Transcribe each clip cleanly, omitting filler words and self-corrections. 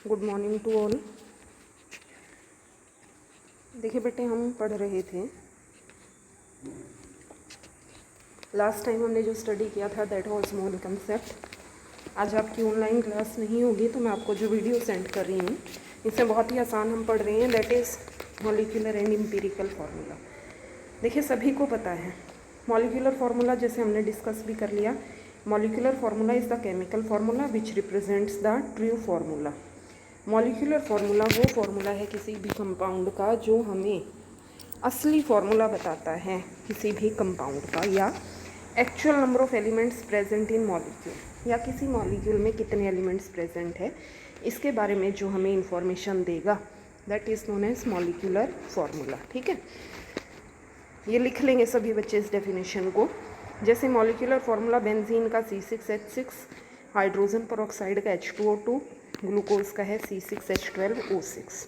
Good morning to all. देखिए बेटे, हम पढ़ रहे थे लास्ट टाइम हमने जो स्टडी किया था दैट वाज मोल कंसेप्ट। आज आपकी ऑनलाइन क्लास नहीं होगी तो मैं आपको जो वीडियो सेंड कर रही हूँ इसमें बहुत ही आसान हम पढ़ रहे हैं, that is molecular and empirical formula. देखिए सभी को पता है मॉलिक्यूलर फार्मूला, जैसे हमने डिस्कस भी कर लिया, molecular formula is the chemical formula which represents the true formula. Molecular formula वो फार्मूला है किसी भी कंपाउंड का जो हमें असली फार्मूला बताता है किसी भी कंपाउंड का, या actual number of elements present in molecule, या किसी मॉलिक्यूल में कितने एलिमेंट्स प्रेजेंट है इसके बारे में जो हमें इंफॉर्मेशन देगा, that is known as molecular formula. ठीक है, ये लिख लेंगे सभी बच्चे इस डेफिनेशन को। जैसे मॉलिक्यूलर फार्मूला बेंजीन का C6H6, हाइड्रोजन पेरोक्साइड का H2O2, ग्लूकोज का है C6H12O6।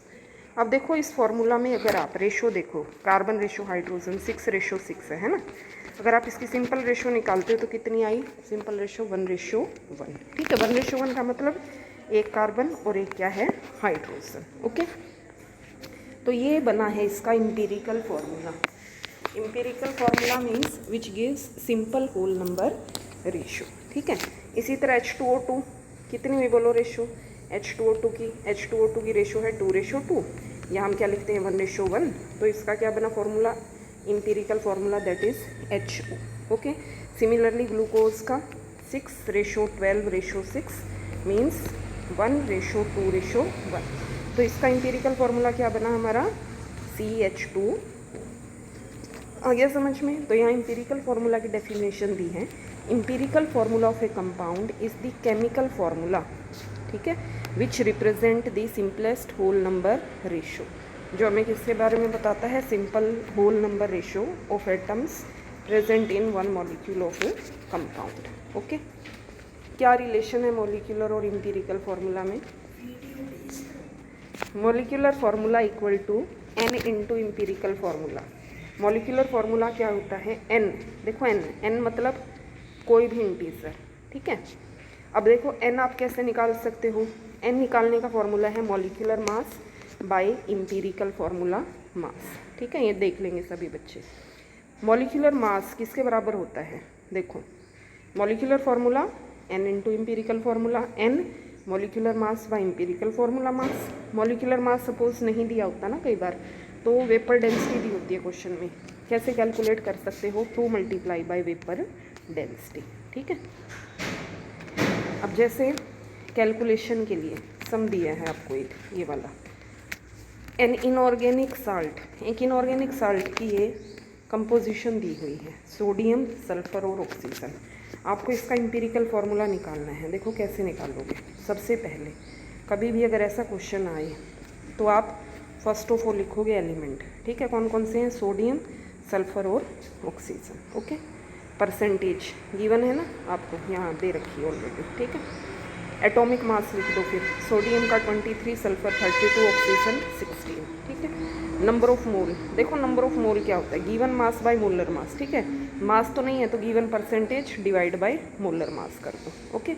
अब देखो इस फार्मूला में अगर आप रेशो देखो, कार्बन रेशो हाइड्रोजन 6:6 है ना। अगर आप इसकी सिंपल रेशो निकालते हो तो कितनी आई? Simple ratio 1:1। ठीक है, 1:1 का मतलब एक कार्बन और एक क्या है? हाइड्रोजन। ओके, तो ये बना है इसका empirical formula. Empirical formula means which gives simple whole number ratio. ठीक है, इसी तरह H2O2 कितनी हुई बोलो रेशो? H2O2 की रेशो है 2:2। यहाँ हम क्या लिखते हैं? 1:1। तो इसका क्या बना formula? Empirical formula, that is HO। Okay, similarly glucose का 6:12:6 मीन्स 1:2:1। तो इसका एम्पिरिकल फार्मूला क्या बना हमारा? CH2। आ गया समझ में? तो यहाँ एम्पिरिकल फार्मूला की डेफिनेशन दी है। Empirical formula of a compound is the chemical formula, ठीक है, which represent the simplest whole number ratio, जो हमें किसके बारे में बताता है? Simple whole number ratio of atoms present in one molecule of a compound. Okay, क्या रिलेशन है मॉलिक्यूलर और एम्पिरिकल फार्मूला में? Molecular formula equal to n into empirical formula. Molecular formula क्या होता है? n। देखो n मतलब कोई भी इंटीजर। ठीक है, अब देखो n आप कैसे निकाल सकते हो? n निकालने का फॉर्मूला है molecular mass by empirical formula mass. ठीक है, ये देख लेंगे सभी बच्चे। मॉलिक्यूलर मास किसके बराबर होता है? देखो molecular formula n into empirical formula n, molecular mass by empirical formula mass. Molecular mass suppose नहीं दिया होता ना कई बार, तो वेपर डेंसिटी दी होती है क्वेश्चन में, कैसे कैलकुलेट कर सकते हो? 2 मल्टीप्लाई बाय वेपर डेंसिटी। ठीक है, अब जैसे कैलकुलेशन के लिए सम दिया है आपको एक ये वाला, एन इनऑर्गेनिक साल्ट, एक इनऑर्गेनिक साल्ट की ये कंपोजिशन दी हुई है, सोडियम, सल्फर और ऑक्सीजन। आपको इसका एम्पिरिकल फार्मूला निकालना है। देखो कैसे निकालोगे? सबसे पहले कभी भी अगर ऐसा क्वेश्चन आए तो आप फर्स्ट ऑफ ऑल लिखोगे एलिमेंट। ठीक है, कौन कौन से हैं? सोडियम, सल्फर और ऑक्सीजन। ओके, परसेंटेज गिवन है ना आपको, यहाँ दे रखी है ऑलरेडी। ठीक है, एटॉमिक मास लिख दो फिर, सोडियम का 23, सल्फर 32, ऑक्सीजन 16। ठीक है, नंबर ऑफ मोल, देखो नंबर ऑफ मोल क्या होता है? गिवन मास बाय मोलर मास। ठीक है, मास तो नहीं है तो given percentage divide by molar मास कर दो। ओके,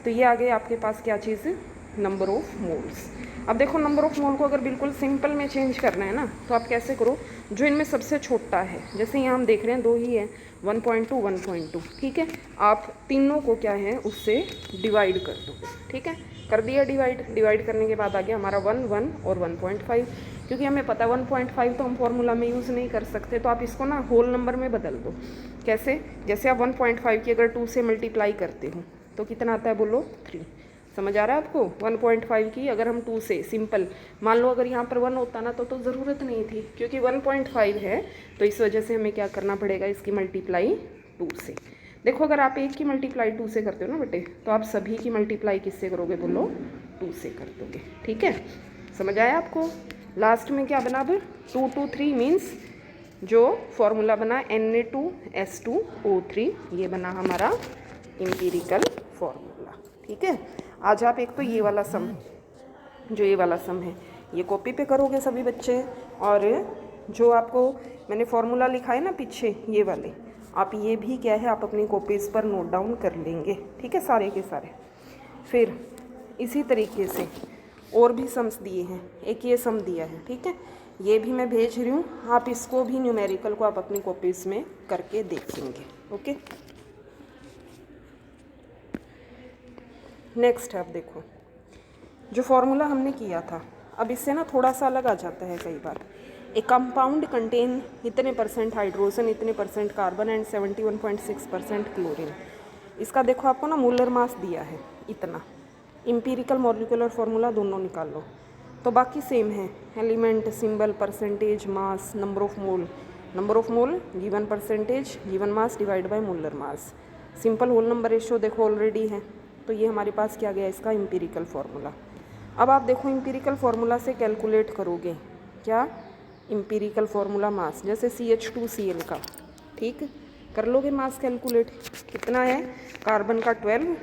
तो ये आ गए आपके पास क्या चीज़ है? Number of moles. अब देखो नंबर ऑफ मोल को अगर बिल्कुल सिंपल में चेंज करना है ना, तो आप कैसे करो? जो इनमें सबसे छोटा है, जैसे यहाँ हम देख रहे हैं 2 ही है, 1.2 1.2। ठीक है, आप तीनों को क्या है उससे डिवाइड कर दो। ठीक है, कर दिया डिवाइड करने के बाद आ गया हमारा 1 1 और 1.5। क्योंकि हमें पता है 1.5 तो हम फॉर्मूला में यूज़ नहीं कर सकते, तो आप इसको ना होल नंबर में बदल दो। कैसे? जैसे आप 1.5 की अगर 2 से मल्टीप्लाई करते हो तो कितना आता है बोलो? 3। समझ आ रहा है आपको? 1.5 की अगर हम 2 से सिंपल, मान लो अगर यहाँ पर 1 होता ना तो ज़रूरत नहीं थी, क्योंकि 1.5 है तो इस वजह से हमें क्या करना पड़ेगा? इसकी मल्टीप्लाई 2 से। देखो अगर आप एक की मल्टीप्लाई 2 से करते हो ना बेटे, तो आप सभी की मल्टीप्लाई किससे करोगे बोलो? 2 से कर दोगे। ठीक है, समझ आया आपको? लास्ट में क्या बना? अब 2 2 3 मीन्स जो फॉर्मूला बना Na2S2O3, ये बना हमारा एम्पिरिकल फॉर्मूला। ठीक है, आज आप एक तो ये वाला सम, जो ये वाला सम है, ये कॉपी पे करोगे सभी बच्चे, और जो आपको मैंने फॉर्मूला लिखा है ना पीछे ये वाले, आप ये भी क्या है आप अपनी कॉपीज़ पर नोट डाउन कर लेंगे। ठीक है, सारे के सारे। फिर इसी तरीके से और भी सम्स दिए हैं, एक ये सम दिया है, ठीक है, ये भी मैं भेज रही हूँ, आप इसको भी न्यूमेरिकल को आप अपनी कॉपीज़ में करके देखेंगे। ओके, नेक्स्ट है, अब देखो जो फॉर्मूला हमने किया था, अब इससे ना थोड़ा सा अलग आ जाता है कई बार। ए कंपाउंड कंटेन इतने परसेंट हाइड्रोजन, इतने परसेंट कार्बन एंड 71.6% क्लोरीन। इसका देखो आपको ना मोलर मास दिया है इतना, इम्पीरिकल मॉलिक्यूलर फार्मूला दोनों निकाल लो, तो बाकी सेम है, element, symbol, percentage, mass, number of mole given percentage given mass divide by molar mass, simple whole number ratio देखो ऑलरेडी है। तो ये हमारे पास क्या गया इसका इम्पीरिकल फार्मूला। अब आप देखो इम्पीरिकल फार्मूला से कैलकुलेट करोगे क्या, इम्पीरिकल फार्मूला मास, जैसे CH2Cl का, ठीक, कर लोगे मास कैलकुलेट, कितना है, कार्बन का 12,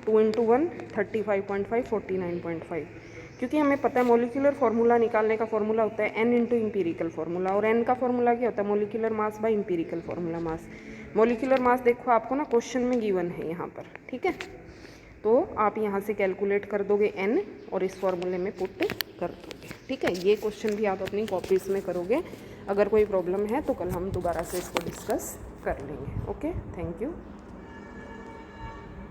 2 × 1 35.5 49.5, क्योंकि हमें पता है मॉलिक्यूलर फार्मूला निकालने का फार्मूला होता है n इंटू इम्पीरिकल फार्मूला, और n का फार्मूला क्या होता है, molecular mass by empirical formula mass. Molecular mass देखो आपको ना क्वेश्चन में गिवन है यहाँ पर, ठीक है, तो आप यहाँ से कैलकुलेट कर दोगे n और इस फॉर्मूले में पुट कर दोगे, ठीक है। ये क्वेश्चन भी आप अपनी कॉपीज़ में करोगे, अगर कोई प्रॉब्लम है तो कल हम दोबारा से इसको डिस्कस कर लेंगे। Okay, thank you.